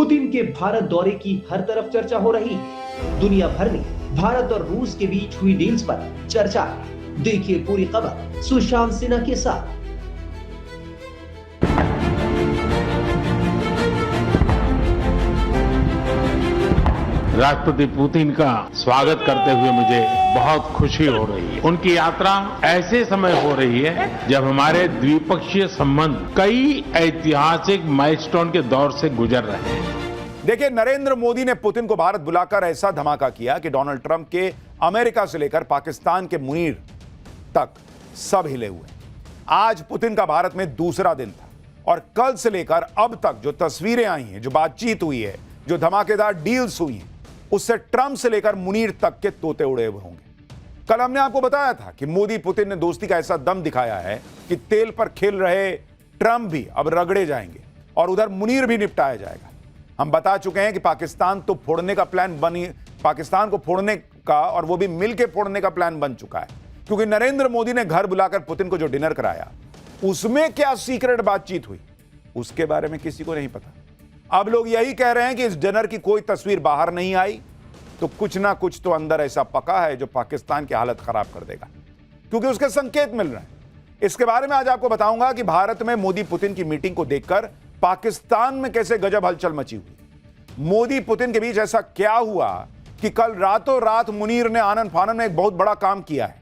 Putin के भारत दौरे की हर तरफ चर्चा हो रही है। दुनिया भर में भारत और रूस के बीच हुई डील्स पर चर्चा है। देखिए पूरी खबर सुशांत सिन्हा के साथ। राष्ट्रपति पुतिन का स्वागत करते हुए मुझे बहुत खुशी हो रही है। उनकी यात्रा ऐसे समय हो रही है जब हमारे द्विपक्षीय संबंध कई ऐतिहासिक माइलस्टोन के दौर से गुजर रहे हैं। देखिए, नरेंद्र मोदी ने पुतिन को भारत बुलाकर ऐसा धमाका किया कि डोनाल्ड ट्रंप के अमेरिका से लेकर पाकिस्तान के मुनीर तक सब हिले हुए। आज पुतिन का भारत में दूसरा दिन था और कल से लेकर अब तक जो तस्वीरें आई हैं, जो बातचीत हुई है, जो धमाकेदार डील्स हुई हैं, उससे ट्रंप से लेकर मुनीर तक के तोते उड़े हुए होंगे। कल हमने आपको बताया था कि मोदी पुतिन ने दोस्ती का ऐसा दम दिखाया है कि तेल पर खेल रहे ट्रंप भी अब रगड़े जाएंगे और उधर मुनीर भी निपटाया जाएगा। हम बता चुके हैं कि पाकिस्तान तो फोड़ने का प्लान पाकिस्तान को फोड़ने का, और वो भी मिलकर फोड़ने का प्लान बन चुका है, क्योंकि नरेंद्र मोदी ने घर बुलाकर पुतिन को जो डिनर कराया उसमें क्या सीक्रेट बातचीत हुई उसके बारे में किसी को नहीं पता। अब लोग यही कह रहे हैं कि इस डिनर की कोई तस्वीर बाहर नहीं आई तो कुछ ना कुछ तो अंदर ऐसा पका है जो पाकिस्तान की हालत खराब कर देगा, क्योंकि उसके संकेत मिल रहे हैं। इसके बारे में आज आपको बताऊंगा कि भारत में मोदी पुतिन की मीटिंग को देखकर पाकिस्तान में कैसे गजब हलचल मची हुई। मोदी पुतिन के बीच ऐसा क्या हुआ कि कल रातों रात मुनीर ने आनन फानन में एक बहुत बड़ा काम किया है।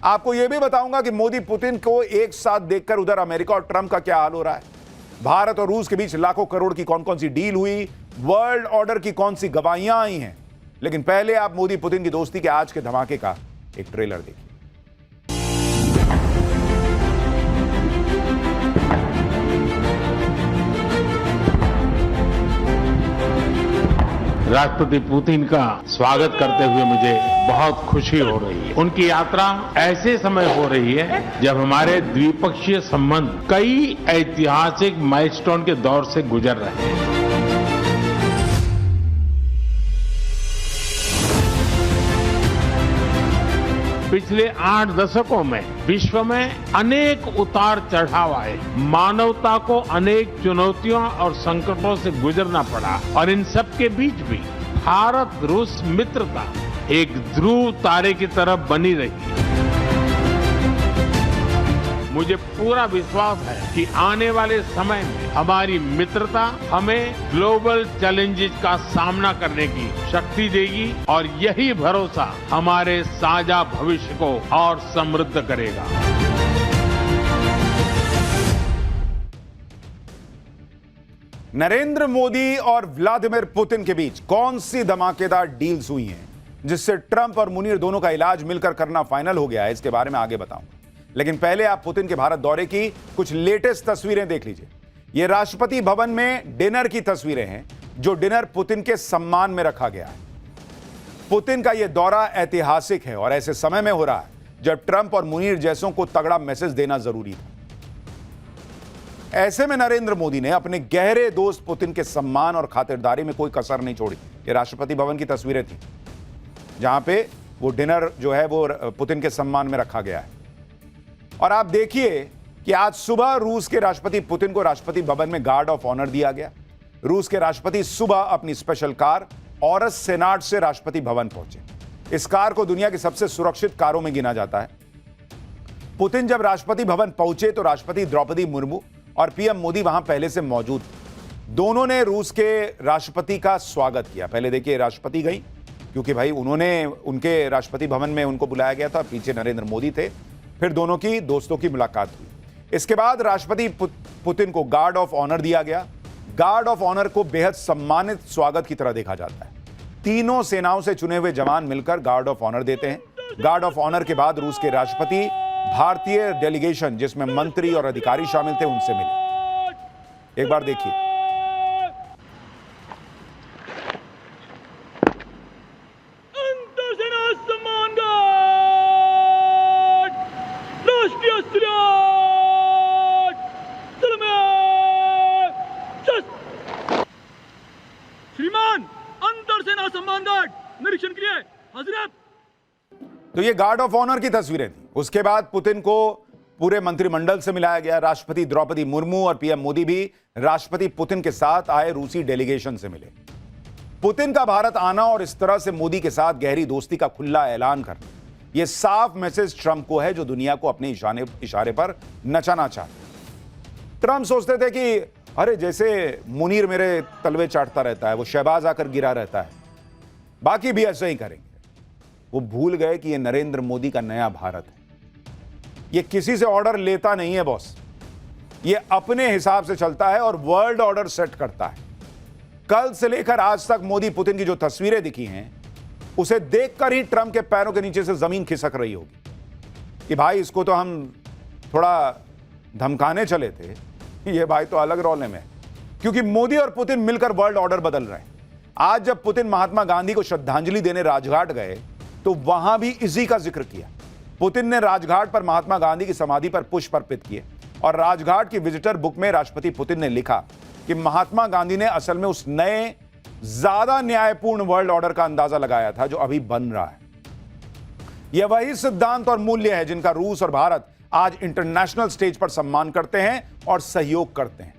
आपको यह भी बताऊंगा कि मोदी पुतिन को एक साथ देखकर उधर अमेरिका और ट्रंप का क्या हाल हो रहा है। भारत और रूस के बीच लाखों करोड़ की कौन कौन सी डील हुई, वर्ल्ड ऑर्डर की कौन सी गवाहियां आई हैं। लेकिन पहले आप मोदी पुतिन की दोस्ती के आज के धमाके का एक ट्रेलर देखिए। राष्ट्रपति पुतिन का स्वागत करते हुए मुझे बहुत खुशी हो रही है। उनकी यात्रा ऐसे समय हो रही है जब हमारे द्विपक्षीय संबंध कई ऐतिहासिक माइलस्टोन के दौर से गुजर रहे हैं। पिछले 8 दशकों में विश्व में अनेक उतार चढ़ाव आए, मानवता को अनेक चुनौतियों और संकटों से गुजरना पड़ा, और इन सब के बीच भी भारत रूस मित्रता एक ध्रुव तारे की तरह बनी रही। मुझे पूरा विश्वास है कि आने वाले समय में हमारी मित्रता हमें ग्लोबल चैलेंजेस का सामना करने की शक्ति देगी, और यही भरोसा हमारे साझा भविष्य को और समृद्ध करेगा। नरेंद्र मोदी और व्लादिमीर पुतिन के बीच कौन सी धमाकेदार डील्स हुई हैं जिससे ट्रंप और मुनीर दोनों का इलाज मिलकर करना फाइनल हो गया है, इसके बारे में आगे बताऊंगा। लेकिन पहले आप पुतिन के भारत दौरे की कुछ लेटेस्ट तस्वीरें देख लीजिए। यह राष्ट्रपति भवन में डिनर की तस्वीरें हैं, जो डिनर पुतिन के सम्मान में रखा गया है। पुतिन का यह दौरा ऐतिहासिक है और ऐसे समय में हो रहा है जब ट्रंप और मुनीर जैसों को तगड़ा मैसेज देना जरूरी था। ऐसे में नरेंद्र मोदी ने अपने गहरे दोस्त पुतिन के सम्मान और खातिरदारी में कोई कसर नहीं छोड़ी। ये राष्ट्रपति भवन की तस्वीरें थी जहां पे वो डिनर जो है वो पुतिन के सम्मान में रखा गया है। और आप देखिए कि आज सुबह रूस के राष्ट्रपति पुतिन को राष्ट्रपति भवन में गार्ड ऑफ ऑनर दिया गया। रूस के राष्ट्रपति सुबह अपनी स्पेशल कार ऑरस सेनाट से राष्ट्रपति भवन पहुंचे। इस कार को दुनिया की सबसे सुरक्षित कारों में गिना जाता है। पुतिन जब राष्ट्रपति भवन पहुंचे तो राष्ट्रपति द्रौपदी मुर्मू और पीएम मोदी वहां पहले से मौजूद थे। दोनों ने रूस के राष्ट्रपति का स्वागत किया। पहले देखिए राष्ट्रपति गई, क्योंकि भाई उनके राष्ट्रपति भवन में उनको बुलाया गया था, पीछे नरेंद्र मोदी थे। फिर दोनों की दोस्तों की मुलाकात हुई। इसके बाद राष्ट्रपति पुतिन को गार्ड ऑफ ऑनर दिया गया। गार्ड ऑफ ऑनर को बेहद सम्मानित स्वागत की तरह देखा जाता है। तीनों सेनाओं से चुने हुए जवान मिलकर गार्ड ऑफ ऑनर देते हैं। गार्ड ऑफ ऑनर के बाद रूस के राष्ट्रपति भारतीय डेलीगेशन, जिसमें मंत्री और अधिकारी शामिल थे, उनसे मिले। एक बार देखिए। श्रीमान, अंतर सेना सम्मान गार्ड निरीक्षण के लिए हजरत। तो ये गार्ड ऑफ ऑनर की तस्वीरें थी। उसके बाद पुतिन को पूरे मंत्रिमंडल से मिलाया गया। राष्ट्रपति द्रौपदी मुर्मू और पीएम मोदी भी राष्ट्रपति पुतिन के साथ आए रूसी डेलीगेशन से मिले। पुतिन का भारत आना और इस तरह से मोदी के साथ गहरी दोस्ती का खुला ऐलान करना, यह साफ मैसेज ट्रंप को है, जो दुनिया को अपने इशारे पर नचाना चाहते। ट्रंप सोचते थे कि अरे जैसे मुनीर मेरे तलवे चाटता रहता है, वो शहबाज आकर गिरा रहता है, बाकी भी ऐसे ही करेंगे। वो भूल गए कि यह नरेंद्र मोदी का नया भारत है। ये किसी से ऑर्डर लेता नहीं है बॉस, ये अपने हिसाब से चलता है और वर्ल्ड ऑर्डर सेट करता है। कल से लेकर आज तक मोदी पुतिन की जो तस्वीरें दिखी हैं, उसे देखकर ही ट्रंप के पैरों के नीचे से जमीन खिसक रही होगी कि भाई इसको तो हम थोड़ा धमकाने चले थे, ये भाई तो अलग रोले में। क्योंकि मोदी और पुतिन मिलकर वर्ल्ड ऑर्डर बदल रहे हैं। आज जब पुतिन महात्मा गांधी को श्रद्धांजलि देने राजघाट गए तो वहां भी इसी का जिक्र किया। पुतिन ने राजघाट पर महात्मा गांधी की समाधि पर पुष्प अर्पित किए और राजघाट की विजिटर बुक में राष्ट्रपति पुतिन ने लिखा कि महात्मा गांधी ने असल में उस नए ज्यादा न्यायपूर्ण वर्ल्ड ऑर्डर का अंदाजा लगाया था जो अभी बन रहा है। यह वही सिद्धांत और मूल्य है जिनका रूस और भारत आज इंटरनेशनल स्टेज पर सम्मान करते हैं और सहयोग करते हैं।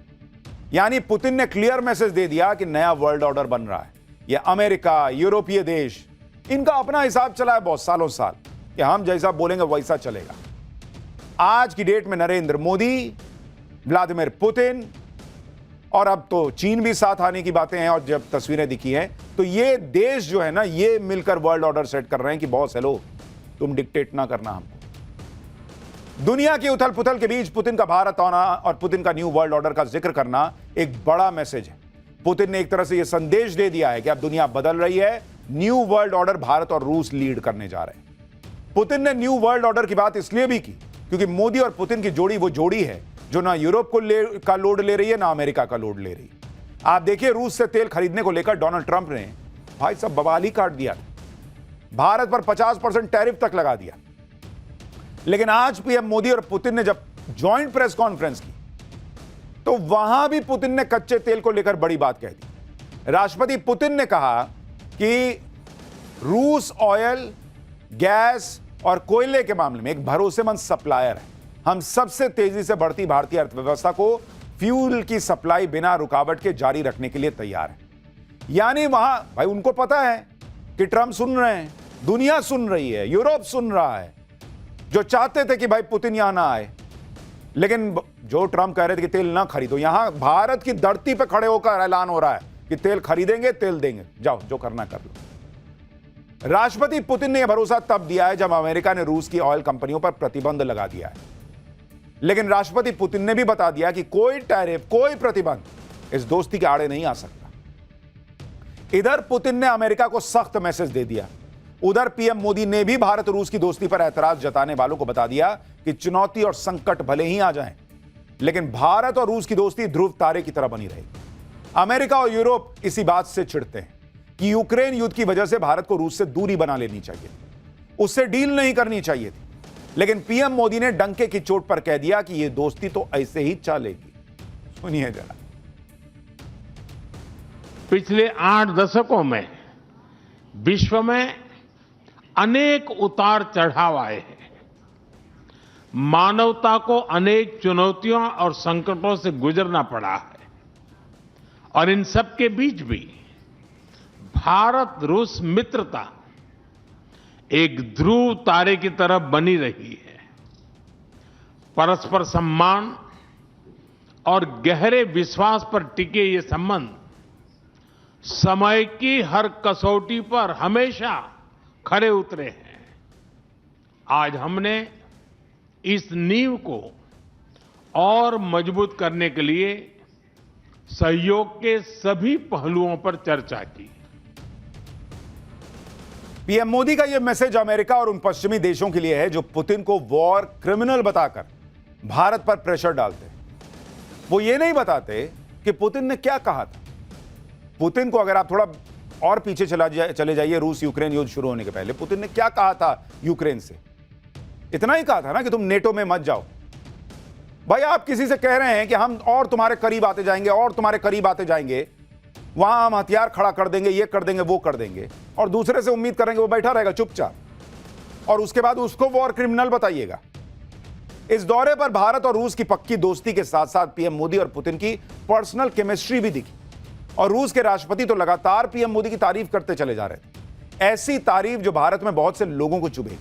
यानी पुतिन ने क्लियर मैसेज दे दिया कि नया वर्ल्ड ऑर्डर बन रहा है। यह अमेरिका, यूरोपीय देश, इनका अपना हिसाब चला है बहुत सालों साल कि हम जैसा बोलेंगे वैसा चलेगा। आज की डेट में नरेंद्र मोदी, व्लादिमीर पुतिन और अब तो चीन भी साथ आने की बातें हैं, और जब तस्वीरें दिखी हैं तो ये देश जो है ना, ये मिलकर वर्ल्ड ऑर्डर सेट कर रहे हैं कि बॉस हेलो, तुम डिक्टेट ना करना हमको। दुनिया की उथल पुथल के बीच पुतिन का भारत आना और पुतिन का न्यू वर्ल्ड ऑर्डर का जिक्र करना एक बड़ा मैसेज है। पुतिन ने एक तरह से यह संदेश दे दिया है कि अब दुनिया बदल रही है, न्यू वर्ल्ड ऑर्डर भारत और रूस लीड करने जा रहे हैं। पुतिन ने न्यू वर्ल्ड ऑर्डर की बात इसलिए भी की क्योंकि मोदी और पुतिन की जोड़ी वो जोड़ी है जो ना यूरोप का लोड ले रही है, ना अमेरिका का लोड ले रही है। आप देखिए, रूस से तेल खरीदने को लेकर डोनाल्ड ट्रंप ने भाई सब बवाल ही काट दिया, भारत पर 50% टैरिफ तक लगा दिया। लेकिन आज पीएम मोदी और पुतिन ने जब जॉइंट प्रेस कॉन्फ्रेंस की तो वहां भी पुतिन ने कच्चे तेल को लेकर बड़ी बात कह दी। राष्ट्रपति पुतिन ने कहा कि रूस ऑयल, गैस और कोयले के मामले में एक भरोसेमंद सप्लायर है। हम सबसे तेजी से बढ़ती भारतीय अर्थव्यवस्था को फ्यूल की सप्लाई बिना रुकावट के जारी रखने के लिए तैयार है। यानी वहां भाई उनको पता है कि ट्रंप सुन रहे हैं, दुनिया सुन रही है, यूरोप सुन रहा है, जो चाहते थे कि भाई पुतिन यहां ना आए। लेकिन जो ट्रंप कह रहे थे कि तेल ना खरीदो, यहां भारत की धरती पर खड़े होकर ऐलान हो रहा है कि तेल खरीदेंगे, तेल देंगे, जाओ जो करना कर लो। राष्ट्रपति पुतिन ने यह भरोसा तब दिया है जब अमेरिका ने रूस की ऑयल कंपनियों पर प्रतिबंध लगा दिया है। लेकिन राष्ट्रपति पुतिन ने भी बता दिया कि कोई टैरिफ, कोई प्रतिबंध इस दोस्ती के आड़े नहीं आ सकता। इधर पुतिन ने अमेरिका को सख्त मैसेज दे दिया, उधर पीएम मोदी ने भी भारत रूस की दोस्ती पर ऐतराज जताने वालों को बता दिया कि चुनौती और संकट भले ही आ जाएं, लेकिन भारत और रूस की दोस्ती ध्रुव तारे की तरह बनी रहेगी। अमेरिका और यूरोप इसी बात से चिढ़ते हैं कि यूक्रेन युद्ध की वजह से भारत को रूस से दूरी बना लेनी चाहिए, उससे डील नहीं करनी चाहिए थी। लेकिन पीएम मोदी ने डंके की चोट पर कह दिया कि यह दोस्ती तो ऐसे ही चलेगी। सुनिए जरा। पिछले 8 दशकों में विश्व में अनेक उतार चढ़ाव आए हैं। मानवता को अनेक चुनौतियों और संकटों से गुजरना पड़ा है, और इन सब के बीच भी भारत रूस मित्रता एक ध्रुव तारे की तरह बनी रही है। परस्पर सम्मान और गहरे विश्वास पर टिके ये संबंध समय की हर कसौटी पर हमेशा खरे उतरे हैं। आज हमने इस नींव को और मजबूत करने के लिए सहयोग के सभी पहलुओं पर चर्चा की। पीएम मोदी का यह मैसेज अमेरिका और उन पश्चिमी देशों के लिए है जो पुतिन को वॉर क्रिमिनल बताकर भारत पर प्रेशर डालते हैं। वो ये नहीं बताते कि पुतिन ने क्या कहा था। पुतिन को अगर आप थोड़ा और पीछे चले जाइए, रूस यूक्रेन युद्ध शुरू होने के पहले पुतिन ने क्या कहा था यूक्रेन से? इतना ही कहा था ना कि तुम नेटो में मत जाओ। भाई आप किसी से कह रहे हैं कि हम और तुम्हारे करीब आते जाएंगे और तुम्हारे करीब आते जाएंगे, वहां हम हथियार खड़ा कर देंगे, ये कर देंगे, वो कर देंगे, और दूसरे से उम्मीद करेंगे वो बैठा रहेगा चुपचाप, और उसके बाद उसको वॉर क्रिमिनल बताइएगा। इस दौरे पर भारत और रूस की पक्की दोस्ती के साथ साथ पीएम मोदी और पुतिन की पर्सनल केमिस्ट्री भी दिखी और रूस के राष्ट्रपति तो लगातार पीएम मोदी की तारीफ करते चले जा रहे थे, ऐसी तारीफ जो भारत में बहुत से लोगों को चुभेगी।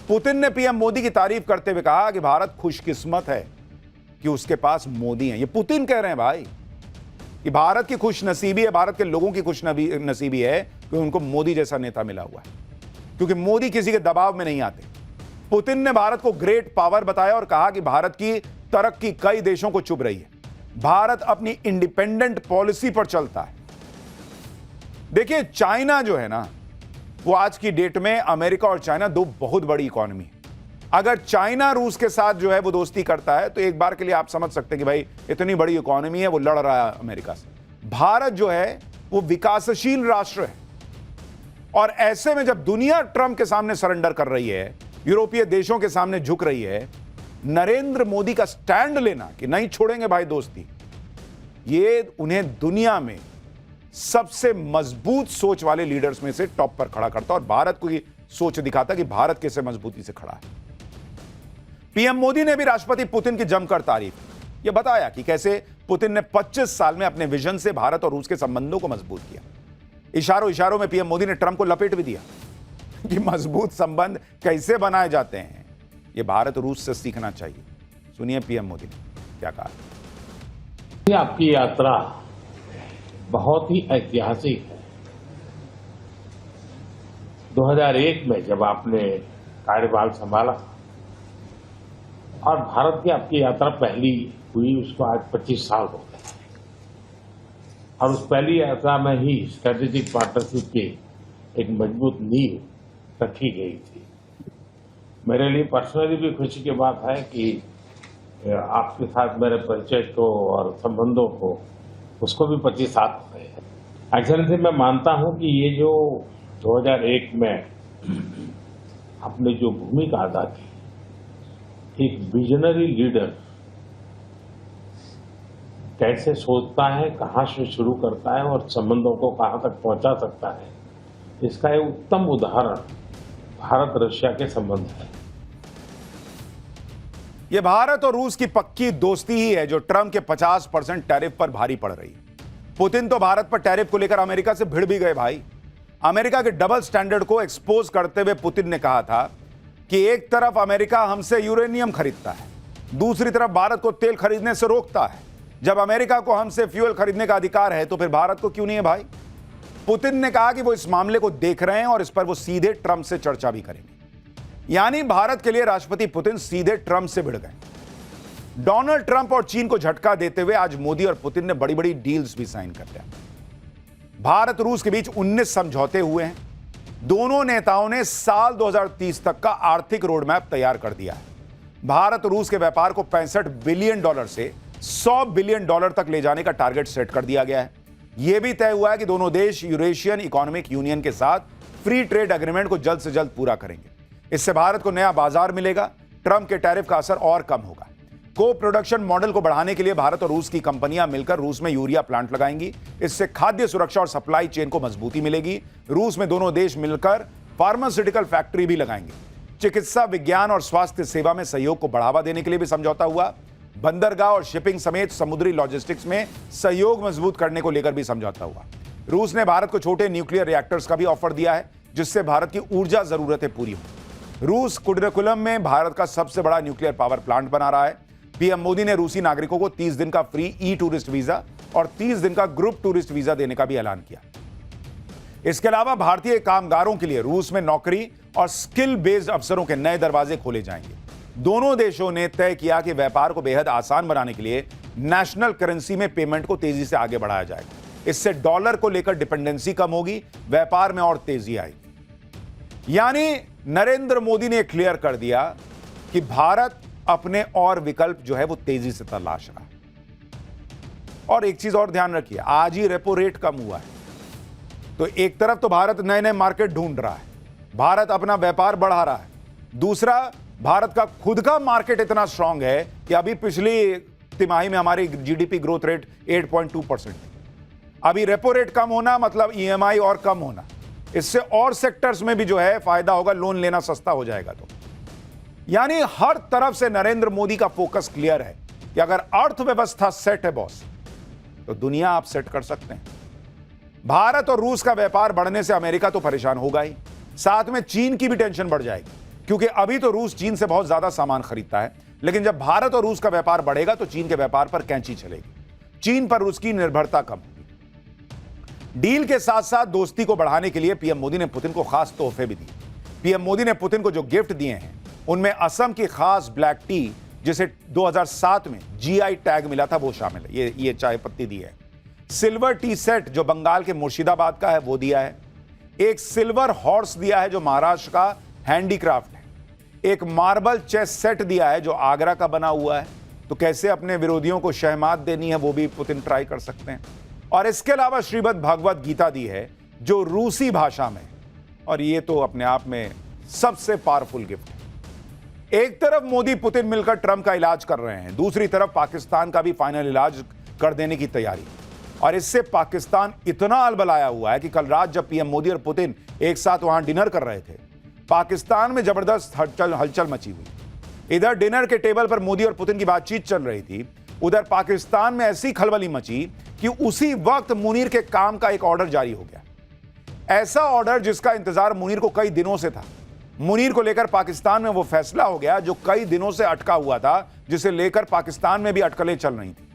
पुतिन ने पीएम मोदी की तारीफ करते हुए कहा कि भारत खुशकिस्मत है कि उसके पास मोदी हैं। ये पुतिन कह रहे हैं भाई कि भारत की खुशनसीबी है, भारत के लोगों की खुशनसीबी है कि उनको मोदी जैसा नेता मिला हुआ है, क्योंकि मोदी किसी के दबाव में नहीं आते। पुतिन ने भारत को ग्रेट पावर बताया और कहा कि भारत की तरक्की कई देशों को चुभ रही है, भारत अपनी इंडिपेंडेंट पॉलिसी पर चलता है। देखिए, चाइना जो है ना, वो आज की डेट में अमेरिका और चाइना दो बहुत बड़ी इकोनॉमी है। अगर चाइना रूस के साथ जो है वो दोस्ती करता है तो एक बार के लिए आप समझ सकते हैं कि भाई इतनी बड़ी इकोनॉमी है, वो लड़ रहा है अमेरिका से। भारत जो है वो विकासशील राष्ट्र है और ऐसे में जब दुनिया ट्रंप के सामने सरेंडर कर रही है, यूरोपीय देशों के सामने झुक रही है, नरेंद्र मोदी का स्टैंड लेना कि नहीं छोड़ेंगे भाई दोस्ती, ये उन्हें दुनिया में सबसे मजबूत सोच वाले लीडर्स में से टॉप पर खड़ा करता और भारत को ये सोच दिखाता कि भारत कैसे मजबूती से खड़ा है। पीएम मोदी ने भी राष्ट्रपति पुतिन की जमकर तारीफ की। यह बताया कि कैसे पुतिन ने 25 साल में अपने विजन से भारत और रूस के संबंधों को मजबूत किया। इशारों इशारों में पीएम मोदी ने ट्रंप को लपेट भी दिया कि मजबूत संबंध कैसे बनाए जाते हैं, यह भारत रूस से सीखना चाहिए। सुनिए पीएम मोदी ने क्या कहा। आपकी यात्रा बहुत ही ऐतिहासिक है। 2001 में जब आपने कार्यभार संभाला और भारत की आपकी यात्रा पहली हुई, उसको आज 25 साल हो गए और उस पहली यात्रा में ही स्ट्रेटेजिक पार्टनरशिप की एक मजबूत नींव रखी गई थी। मेरे लिए पर्सनली भी खुशी की बात है कि आपके साथ मेरे परिचय को और संबंधों को उसको भी 25 साल हो गए हैं। एक्चुअली मैं मानता हूं कि ये जो 2001 में आपने जो भूमिका अदा की, एक विजनरी लीडर कैसे सोचता है, कहां से शुरू करता है और संबंधों को कहां तक पहुंचा सकता है, इसका एक उत्तम उदाहरण भारत रशिया के संबंध है। यह भारत और रूस की पक्की दोस्ती ही है जो ट्रंप के 50% टैरिफ पर भारी पड़ रही है। पुतिन तो भारत पर टैरिफ को लेकर अमेरिका से भिड़ भी गए भाई। अमेरिका के डबल स्टैंडर्ड को एक्सपोज करते हुए पुतिन ने कहा था कि एक तरफ अमेरिका हमसे यूरेनियम खरीदता है, दूसरी तरफ भारत को तेल खरीदने से रोकता है। जब अमेरिका को हमसे फ्यूल खरीदने का अधिकार है तो फिर भारत को क्यों नहीं है भाई। पुतिन ने कहा कि वो इस मामले को देख रहे हैं और इस पर वो सीधे ट्रंप से चर्चा भी करेंगे। यानी भारत के लिए राष्ट्रपति पुतिन सीधे ट्रंप से भिड़ गए। डोनाल्ड ट्रंप और चीन को झटका देते हुए आज मोदी और पुतिन ने बड़ी बड़ी डील्स भी साइन कर लिया। भारत रूस के बीच 19 समझौते हुए हैं। दोनों नेताओं ने साल 2030 तक का आर्थिक रोडमैप तैयार कर दिया है। भारत रूस के व्यापार को $65 बिलियन से $100 बिलियन तक ले जाने का टारगेट सेट कर दिया गया है। यह भी तय हुआ है कि दोनों देश यूरेशियन इकोनॉमिक यूनियन के साथ फ्री ट्रेड एग्रीमेंट को जल्द से जल्द पूरा करेंगे। इससे भारत को नया बाजार मिलेगा, ट्रंप के टैरिफ का असर और कम होगा। को प्रोडक्शन मॉडल को बढ़ाने के लिए भारत और रूस की कंपनियां मिलकर रूस में यूरिया प्लांट लगाएंगी। इससे खाद्य सुरक्षा और सप्लाई चेन को मजबूती मिलेगी। रूस में दोनों देश मिलकर फार्मास्यूटिकल फैक्ट्री भी लगाएंगे। चिकित्सा, विज्ञान और स्वास्थ्य सेवा में सहयोग को बढ़ावा देने के लिए भी समझौता हुआ। बंदरगाह और शिपिंग समेत समुद्री लॉजिस्टिक्स में सहयोग मजबूत करने को लेकर भी समझौता हुआ। रूस ने भारत को छोटे न्यूक्लियर रिएक्टर्स का भी ऑफर दिया है, जिससे भारत की ऊर्जा जरूरतें पूरी हों। रूस कुडरकुलम में भारत का सबसे बड़ा न्यूक्लियर पावर प्लांट बना रहा है। पीएम मोदी ने रूसी नागरिकों को 30 दिन का फ्री ई टूरिस्ट वीजा और 30 दिन का ग्रुप टूरिस्ट वीजा देने का भी ऐलान किया। इसके अलावा भारतीय कामगारों के लिए रूस में नौकरी और स्किल बेस्ड अवसरों के नए दरवाजे खोले जाएंगे। दोनों देशों ने तय किया कि व्यापार को बेहद आसान बनाने के लिए नेशनल करेंसी में पेमेंट को तेजी से आगे बढ़ाया जाएगा। इससे डॉलर को लेकर डिपेंडेंसी कम होगी, व्यापार में और तेजी आएगी। यानी नरेंद्र मोदी ने क्लियर कर दिया कि भारत अपने और विकल्प जो है वो तेजी से तलाश रहा है। और एक चीज और ध्यान रखिए, आज ही रेपो रेट कम हुआ है, तो एक तरफ तो भारत नए नए मार्केट ढूंढ रहा है, भारत अपना व्यापार बढ़ा रहा है। दूसरा, भारत का खुद का मार्केट इतना स्ट्रांग है कि अभी पिछली तिमाही में हमारी जीडीपी ग्रोथ रेट 8.2%। अभी रेपो रेट कम होना मतलब ईएमआई और कम होना, इससे और सेक्टर्स में भी जो है फायदा होगा, लोन लेना सस्ता हो जाएगा। तो यानी हर तरफ से नरेंद्र मोदी का फोकस क्लियर है कि अगर अर्थव्यवस्था सेट है बॉस, तो दुनिया आप सेट कर सकते हैं। भारत और रूस का व्यापार बढ़ने से अमेरिका तो परेशान होगा ही, साथ में चीन की भी टेंशन बढ़ जाएगी, क्योंकि अभी तो रूस चीन से बहुत ज्यादा सामान खरीदता है, लेकिन जब भारत और रूस का व्यापार बढ़ेगा तो चीन के व्यापार पर कैंची चलेगी, चीन पर रूस की निर्भरता कम होगी। डील के साथ साथ दोस्ती को बढ़ाने के लिए पीएम मोदी ने पुतिन को खास तोहफे भी दिए। पीएम मोदी ने पुतिन को जो गिफ्ट दिए हैं उनमें असम की खास ब्लैक टी, जिसे 2007 में जीआई टैग मिला था, वो शामिल है। ये चाय पत्ती दी है। सिल्वर टी सेट जो बंगाल के मुर्शिदाबाद का है वो दिया है। एक सिल्वर हॉर्स दिया है जो महाराष्ट्र का हैंडीक्राफ्ट है। एक मार्बल चेस सेट दिया है जो आगरा का बना हुआ है। तो कैसे अपने विरोधियों को शहमात देनी है वो भी पुतिन ट्राई कर सकते हैं। और इसके अलावा श्रीमद् भगवत गीता दी है जो रूसी भाषा में, और ये तो अपने आप में सबसे पावरफुल गिफ्ट है। एक तरफ मोदी पुतिन मिलकर ट्रंप का इलाज कर रहे हैं, दूसरी तरफ पाकिस्तान का भी फाइनल इलाज कर देने की तैयारी। और इससे पाकिस्तान इतना अलबलाया हुआ है कि कल रात जब पीएम मोदी और पुतिन एक साथ वहां डिनर कर रहे थे, पाकिस्तान में जबरदस्त हलचल मची हुई। इधर डिनर के टेबल पर मोदी और पुतिन की बातचीत चल रही थी, उधर पाकिस्तान में ऐसी खलबली मची कि उसी वक्त मुनीर के काम का एक ऑर्डर जारी हो गया। ऐसा ऑर्डर जिसका इंतजार मुनीर को कई दिनों से था। मुनीर को लेकर पाकिस्तान में वो फैसला हो गया जो कई दिनों से अटका हुआ था, जिसे लेकर पाकिस्तान में भी अटकलें चल रही थी।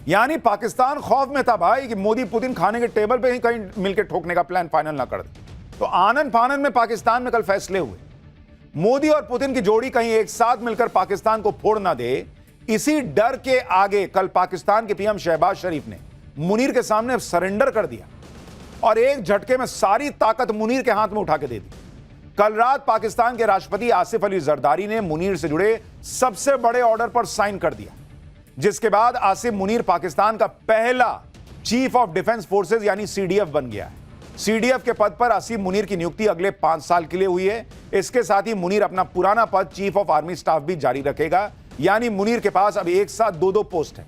यानी पाकिस्तान खौफ में था भाई कि मोदी पुतिन खाने के टेबल पे ही कहीं मिलकर ठोकने का प्लान फाइनल ना कर दे। तो आनन फानन में पाकिस्तान में कल फैसले हुए। मोदी और पुतिन की जोड़ी कहीं एक साथ मिलकर पाकिस्तान को फोड़ ना दे, इसी डर के आगे कल पाकिस्तान के पीएम शहबाज शरीफ ने मुनीर के सामने सरेंडर कर दिया और एक झटके में सारी ताकत मुनीर के हाथ में उठा के दे दी। कल रात पाकिस्तान के राष्ट्रपति आसिफ अली जरदारी ने मुनीर से जुड़े सबसे बड़े ऑर्डर पर साइन कर दिया, जिसके बाद आसिफ मुनीर पाकिस्तान का पहला चीफ ऑफ डिफेंस फोर्सेज यानी सीडीएफ बन गया है। सीडीएफ के पद पर आसिफ मुनीर की नियुक्ति अगले 5 साल के लिए हुई है। इसके साथ ही मुनीर अपना पुराना पद चीफ ऑफ आर्मी स्टाफ भी जारी रखेगा, यानी मुनीर के पास अब एक साथ 2 पोस्ट है।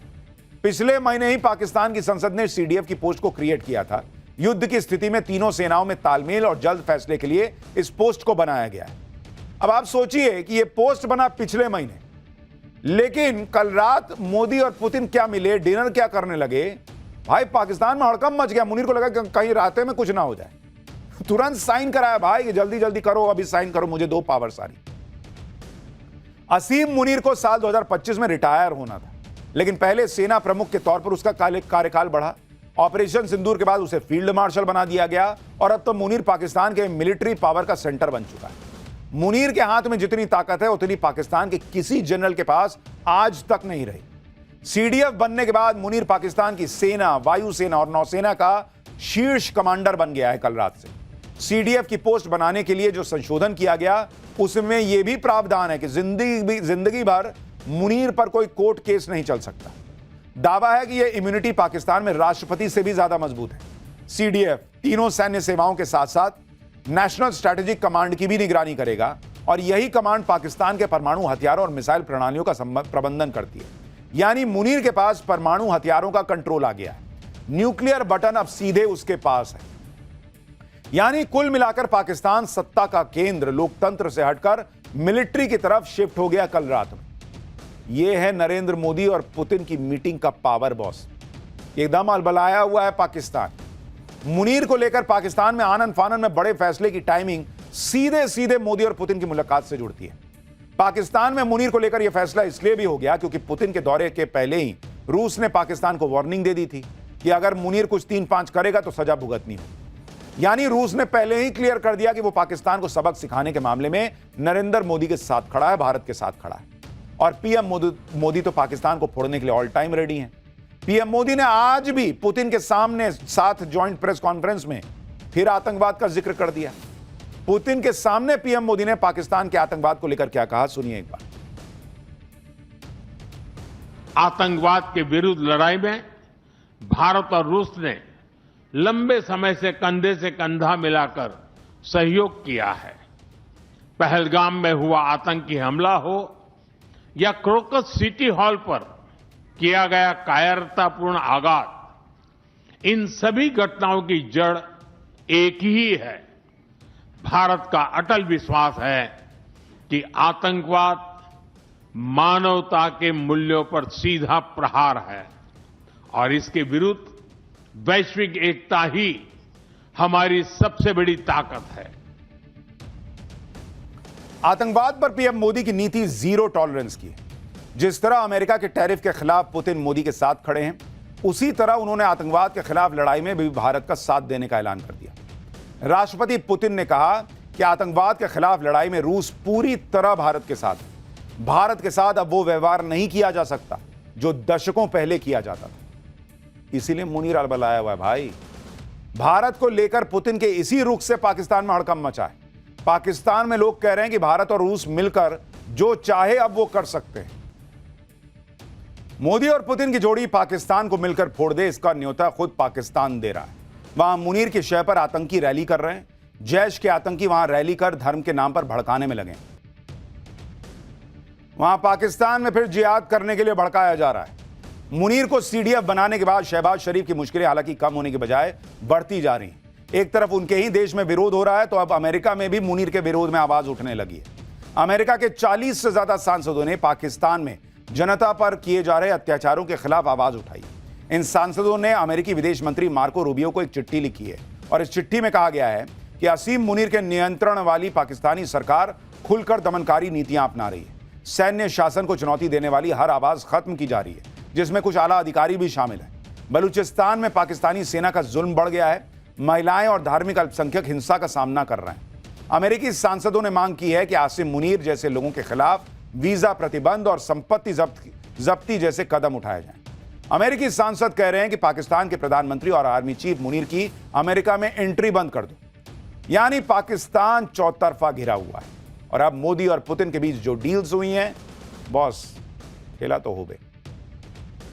पिछले महीने ही पाकिस्तान की संसद ने सीडीएफ की पोस्ट को क्रिएट किया था। युद्ध की स्थिति में तीनों सेनाओं में तालमेल और जल्द फैसले के लिए इस पोस्ट को बनाया गया है। अब आप सोचिए कि यह पोस्ट बना पिछले महीने, लेकिन कल रात मोदी और पुतिन क्या मिले, डिनर क्या करने लगे, भाई पाकिस्तान में हड़कंप मच गया। मुनीर को लगा कि कहीं रास्ते में कुछ ना हो जाए, तुरंत साइन कराया भाई कि जल्दी जल्दी करो, अभी साइन करो, मुझे दो पावर सारी। असीम मुनीर को साल 2025 में रिटायर होना था, लेकिन पहले सेना प्रमुख के तौर पर उसका कार्यकाल बढ़ा। ऑपरेशन सिंदूर के बाद उसे फील्ड मार्शल बना दिया गया और अब तो मुनीर पाकिस्तान के मिलिट्री पावर का सेंटर बन चुका है। मुनीर के हाथ में जितनी ताकत है उतनी पाकिस्तान के किसी जनरल के पास आज तक नहीं रही। सीडीएफ बनने के बाद मुनीर पाकिस्तान की सेना, वायुसेना और नौसेना का शीर्ष कमांडर बन गया है कल रात से। सीडीएफ की पोस्ट बनाने के लिए जो संशोधन किया गया उसमें यह भी प्रावधान है कि जिंदगी भर मुनीर पर कोई कोर्ट केस नहीं चल सकता। दावा है कि यह इम्यूनिटी पाकिस्तान में राष्ट्रपति से भी ज्यादा मजबूत है। सीडीएफ तीनों सैन्य सेवाओं के साथ साथ नेशनल स्ट्रैटेजिक कमांड की भी निगरानी करेगा और यही कमांड पाकिस्तान के परमाणु हथियारों और मिसाइल प्रणालियों का प्रबंधन करती है। यानी मुनीर के पास परमाणु हथियारों का कंट्रोल आ गया है, न्यूक्लियर बटन अब सीधे उसके पास है। यानी कुल मिलाकर पाकिस्तान सत्ता का केंद्र लोकतंत्र से हटकर मिलिट्री की तरफ शिफ्ट हो गया कल रात में। यह है नरेंद्र मोदी और पुतिन की मीटिंग का पावर बॉस। एकदम अलबलाया हुआ है पाकिस्तान। मुनीर को लेकर पाकिस्तान में आनन फानन में बड़े फैसले की टाइमिंग सीधे सीधे मोदी और पुतिन की मुलाकात से जुड़ती है। पाकिस्तान में मुनीर को लेकर यह फैसला इसलिए भी हो गया क्योंकि पुतिन के दौरे के पहले ही रूस ने पाकिस्तान को वार्निंग दे दी थी कि अगर मुनीर कुछ 3-5 करेगा तो सजा भुगतनी हो। यानी रूस ने पहले ही क्लियर कर दिया कि वो पाकिस्तान को सबक सिखाने के मामले में नरेंद्र मोदी के साथ खड़ा है, भारत के साथ खड़ा है। और पीएम मोदी तो पाकिस्तान को फोड़ने के लिए ऑल टाइम रेडी हैं। पीएम मोदी ने आज भी पुतिन के सामने साथ ज्वाइंट प्रेस कॉन्फ्रेंस में फिर आतंकवाद का जिक्र कर दिया। पुतिन के सामने पीएम मोदी ने पाकिस्तान के आतंकवाद को लेकर क्या कहा, सुनिए एक बार। आतंकवाद के विरुद्ध लड़ाई में भारत और रूस ने लंबे समय से कंधा मिलाकर सहयोग किया है। पहलगाम में हुआ आतंकी हमला हो या क्रोकस सिटी हॉल पर किया गया कायरतापूर्ण आघात, इन सभी घटनाओं की जड़ एक ही है। भारत का अटल विश्वास है कि आतंकवाद मानवता के मूल्यों पर सीधा प्रहार है और इसके विरुद्ध वैश्विक एकता ही हमारी सबसे बड़ी ताकत है। आतंकवाद पर पीएम मोदी की नीति जीरो टॉलरेंस की है। जिस तरह अमेरिका के टैरिफ के खिलाफ पुतिन मोदी के साथ खड़े हैं, उसी तरह उन्होंने आतंकवाद के खिलाफ लड़ाई में भी भारत का साथ देने का ऐलान कर दिया। राष्ट्रपति पुतिन ने कहा कि आतंकवाद के खिलाफ लड़ाई में रूस पूरी तरह भारत के साथ है। भारत के साथ अब वो व्यवहार नहीं किया जा सकता जो दशकों पहले किया जाता था। इसीलिए मुनीर अलबलाया हुआ है भाई। भारत को लेकर पुतिन के इसी रुख से पाकिस्तान में हड़कंप मचा है। पाकिस्तान में लोग कह रहे हैं कि भारत और रूस मिलकर जो चाहे अब वो कर सकते हैं। मोदी और पुतिन की जोड़ी पाकिस्तान को मिलकर फोड़ दे, इसका न्योता खुद पाकिस्तान दे रहा है। वहां मुनीर के शहर पर आतंकी रैली कर रहे हैं। जैश के आतंकी वहां रैली कर धर्म के नाम पर भड़काने में लगे। वहां पाकिस्तान में फिर जिहाद करने के लिए भड़काया जा रहा है। मुनीर को सीडीएफ बनाने के बाद शहबाज शरीफ की मुश्किलें हालांकि कम होने के बजाय बढ़ती जा रही हैं। एक तरफ उनके ही देश में विरोध हो रहा है तो अब अमेरिका में भी मुनीर के विरोध में आवाज उठने लगी है। अमेरिका के 40 से ज्यादा सांसदों ने पाकिस्तान में जनता पर किए जा रहे अत्याचारों के खिलाफ आवाज उठाई। इन सांसदों ने अमेरिकी विदेश मंत्री मार्को रूबियो को एक चिट्ठी लिखी है और इस चिट्ठी में कहा गया है कि असीम मुनीर के नियंत्रण वाली पाकिस्तानी सरकार खुलकर दमनकारी नीतियां अपना रही है। सैन्य शासन को चुनौती देने वाली हर आवाज खत्म की जा रही है, जिसमें कुछ आला अधिकारी भी शामिल हैं। बलूचिस्तान में पाकिस्तानी सेना का जुल्म बढ़ गया है। महिलाएं और धार्मिक अल्पसंख्यक हिंसा का सामना कर रहे हैं। अमेरिकी सांसदों ने मांग की है कि आसिम मुनीर जैसे लोगों के खिलाफ वीजा प्रतिबंध और संपत्ति जब्ती जैसे कदम उठाए जाएं। अमेरिकी सांसद कह रहे हैं कि पाकिस्तान के प्रधानमंत्री और आर्मी चीफ मुनीर की अमेरिका में एंट्री बंद कर दो। यानी पाकिस्तान चौतरफा घिरा हुआ है और अब मोदी और पुतिन के बीच जो डील्स हुई हैं, बॉस खेला तो हो गए।